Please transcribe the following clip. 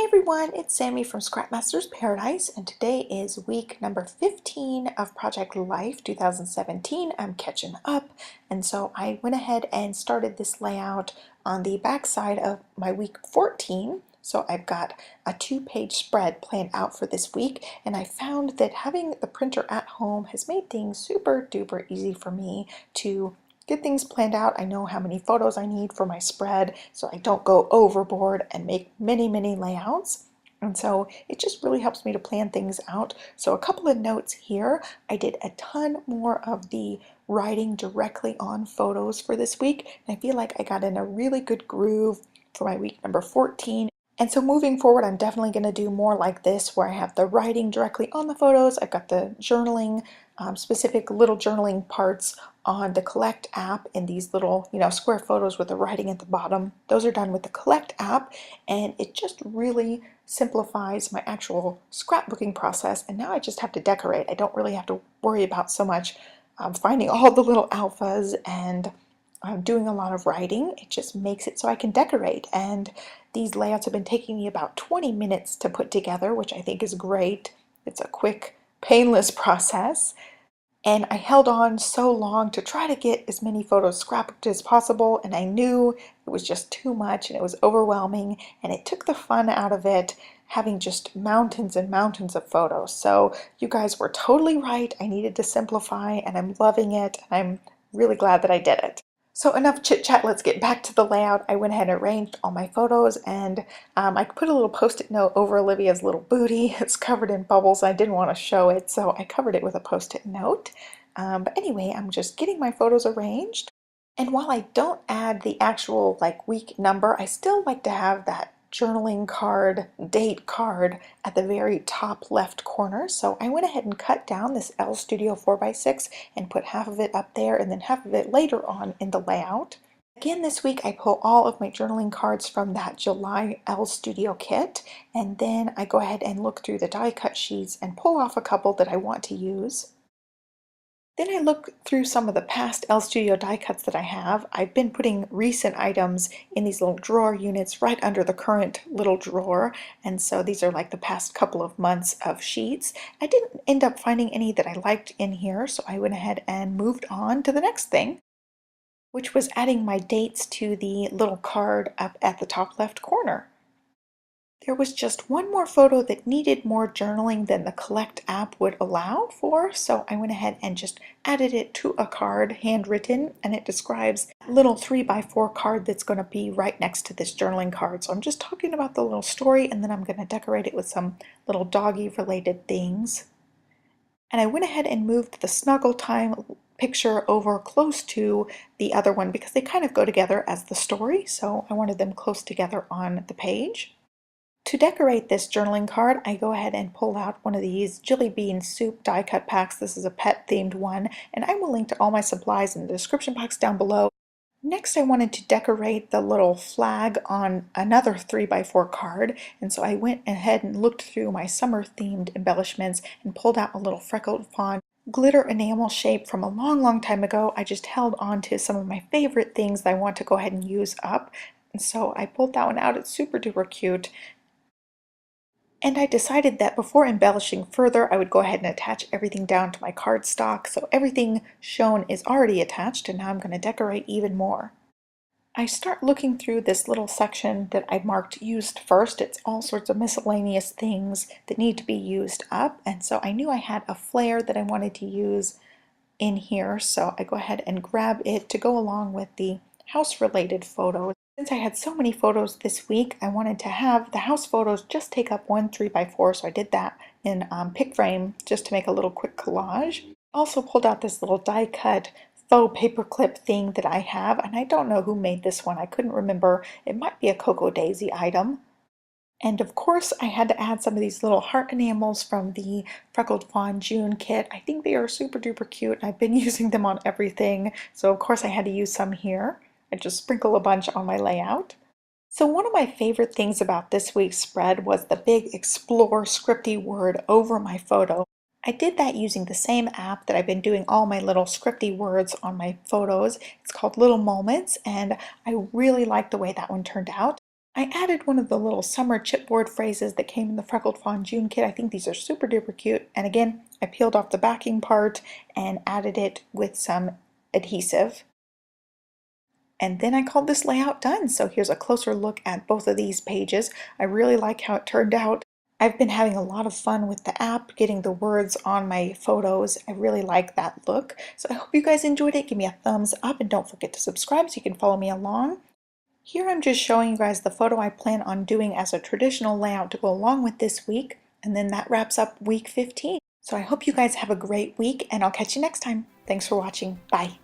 Everyone, it's Sammy from Scrapmaster's Paradise, and today is week number 15 of Project Life 2017. I'm catching up, and so I went ahead and started this layout on the back side of my week 14. So I've got a 2-page spread planned out for this week, and I found that having the printer at home has made things super duper easy for me to get things planned out. I know how many photos I need for my spread, so I don't go overboard and make many layouts. And so it just really helps me to plan things out. So a couple of notes here. I did a ton more of the writing directly on photos for this week, and I feel like I got in a really good groove for my week number 14. And so moving forward, I'm definitely going to do more like this, where I have the writing directly on the photos. I've got the journaling, specific little journaling parts on the Collect app in these little, square photos with the writing at the bottom. Those are done with the Collect app, and it just really simplifies my actual scrapbooking process. And now I just have to decorate. I don't really have to worry about so much finding all the little alphas and doing a lot of writing. It just makes it so I can decorate. And these layouts have been taking me about 20 minutes to put together, which I think is great. It's a quick, painless process. And I held on so long to try to get as many photos scrapbooked as possible, and I knew it was just too much and it was overwhelming, and it took the fun out of it having just mountains and mountains of photos. So you guys were totally right. I needed to simplify, and I'm loving it, and I'm really glad that I did it. So enough chit chat, let's get back to the layout. I went ahead and arranged all my photos, and I put a little post-it note over Olivia's little booty. It's covered in bubbles. I didn't want to show it, so I covered it with a post-it note. But anyway, I'm just getting my photos arranged. And while I don't add the actual week number, I still like to have that journaling card, date card at the very top left corner. So I went ahead and cut down this Elle Studio 4x6 and put half of it up there and then half of it later on in the layout. Again, this week I pull all of my journaling cards from that July Elle Studio kit, and then I go ahead and look through the die cut sheets and pull off a couple that I want to use. Then I look through some of the past Elle Studio die cuts that I have. I've been putting recent items in these little drawer units right under the current little drawer, and so these are like the past couple of months of sheets. I didn't end up finding any that I liked in here, so I went ahead and moved on to the next thing, which was adding my dates to the little card up at the top left corner. There was just one more photo that needed more journaling than the Collect app would allow for, so I went ahead and just added it to a card, handwritten, and it describes a little 3x4 card that's going to be right next to this journaling card. So I'm just talking about the little story, and then I'm going to decorate it with some little doggy related things. And I went ahead and moved the Snuggle Time picture over close to the other one because they kind of go together as the story, so I wanted them close together on the page. To decorate this journaling card, I go ahead and pull out one of these Jelly Bean Soup die cut packs. This is a pet themed one, and I will link to all my supplies in the description box down below. Next, I wanted to decorate the little flag on another 3x4 card, and so I went ahead and looked through my summer themed embellishments and pulled out a little Freckled Fawn glitter enamel shape from a long time ago. I just held on to some of my favorite things that I want to go ahead and use up, and so I pulled that one out. It's super duper cute. And I decided that before embellishing further, I would go ahead and attach everything down to my cardstock. So everything shown is already attached, and now I'm going to decorate even more. I start looking through this little section that I marked used first. It's all sorts of miscellaneous things that need to be used up, and so I knew I had a flare that I wanted to use in here, so I go ahead and grab it to go along with the house-related photos. Since I had so many photos this week, I wanted to have the house photos just take up one 3x4, so I did that in pick frame just to make a little quick collage. Also pulled out this little die cut faux paperclip thing that I have, and I don't know who made this one. I couldn't remember. It might be a Cocoa Daisy item. And of course, I had to add some of these little heart enamels from the Freckled Fawn June kit. I think they are super duper cute. I've been using them on everything, so of course I had to use some here. I just sprinkle a bunch on my layout. So one of my favorite things about this week's spread was the big Explore scripty word over my photo. I did that using the same app that I've been doing all my little scripty words on my photos. It's called Little Moments, and I really like the way that one turned out. I added one of the little summer chipboard phrases that came in the Freckled Fawn June kit. I think these are super duper cute. And again, I peeled off the backing part and added it with some adhesive. And then I called this layout done. So here's a closer look at both of these pages. I really like how it turned out. I've been having a lot of fun with the app, getting the words on my photos. I really like that look. So I hope you guys enjoyed it. Give me a thumbs up and don't forget to subscribe so you can follow me along. Here I'm just showing you guys the photo I plan on doing as a traditional layout to go along with this week, and then that wraps up week 15. So I hope you guys have a great week, and I'll catch you next time. Thanks for watching. Bye.